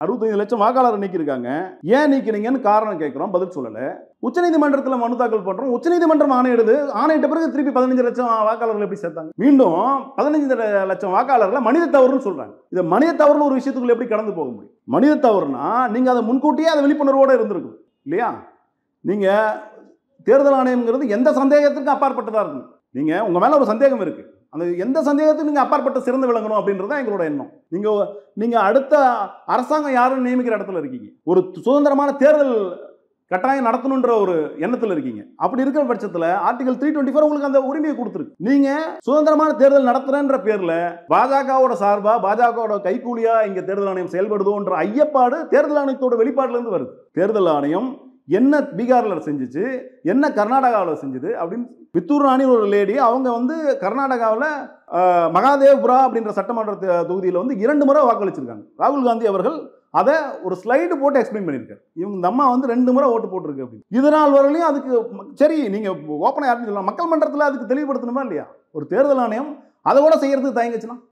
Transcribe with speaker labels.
Speaker 1: 65 லட்சம் வாக்காளர் நீக்கியிருக்காங்க. ஏன் நீக்கினீங்கன்னு காரணம் கேட்கிறோம், பதில் சொல்லல. உச்சநீதிமன்றத்தில் மனு தாக்கல் பண்றோம். உச்சநீதிமன்றம் ஆணையிடுது. ஆணையிட்ட பிறகு திருப்பி 15 லட்சம் வாக்காளர்கள் எப்படி சேர்த்தாங்க? மீண்டும் 15 லட்சம் வாக்காளர்களை மனித தவறுன்னு சொல்றாங்க. இது மனித தவறுன்னு ஒரு விஷயத்துக்குள்ள எப்படி கடந்து போக முடியும்? மனித தவறுனா நீங்க அதை முன்கூட்டியே அதை விழிப்புணர்வோட இருந்திருக்கும் இல்லையா? நீங்க தேர்தல் ஆணையம்ங்கிறது எந்த சந்தேகத்துக்கும் அப்பாற்பட்டதா இருக்கும். நீங்க உங்க மேல ஒரு சந்தேகம் இருக்கு. அந்த எந்த சந்தேகத்துக்கும் நீங்க அப்பாற்பட்டு சிறந்து விளங்கணும் அப்படின்றது தான் எங்களோட எண்ணம். நீங்க அடுத்த அரசாங்கம் யாருன்னு நியமிக்கிற இடத்துல இருக்கீங்க. ஒரு சுதந்திரமான தேர்தல் கட்டாயம் நடத்தணுன்ற ஒரு எண்ணத்துல இருக்கீங்க. அப்படி இருக்கிற பட்சத்துல ஆர்டிகல் 324 உங்களுக்கு அந்த உரிமையை கொடுத்துருக்கு. நீங்க சுதந்திரமான தேர்தல் நடத்துறேன்ற பேர்ல பாஜகவோட சார்பா பாஜகவோட கைக்கூலியா இங்க தேர்தல் ஆணையம் செயல்படுதோன்ற ஐயப்பாடு தேர்தல் ஆணையத்தோட வெளிப்பாடுல இருந்து வருது. தேர்தல் ஆணையம் என்ன பீகார்ல செஞ்சுச்சு, என்ன கர்நாடகாவில் செஞ்சது அப்படின்னு வித்தூர் ராணி ஒரு லேடி, அவங்க கர்நாடகாவில் மகாதேவ்புரா அப்படின்ற சட்டமன்ற தொகுதியில் 2 முறை வாக்களிச்சிருக்காங்க. ராகுல் காந்தி அவர்கள் அதை ஒரு ஸ்லைடு போட்டு எக்ஸ்பிளைன் பண்ணியிருக்காரு. இந்த அம்மா 2 முறை ஓட்டு போட்டிருக்கு அப்படின்னு. இது நாள் வரலையும் அதுக்கு சரி நீங்க ஓப்பனா யாருன்னு சொல்லலாம், மக்கள் மன்றத்தில் அதுக்கு தெளிவுபடுத்தணுமா இல்லையா? ஒரு தேர்தல் ஆணையம் அதை கூட செய்யறதுக்கு தயங்குச்சுன்னா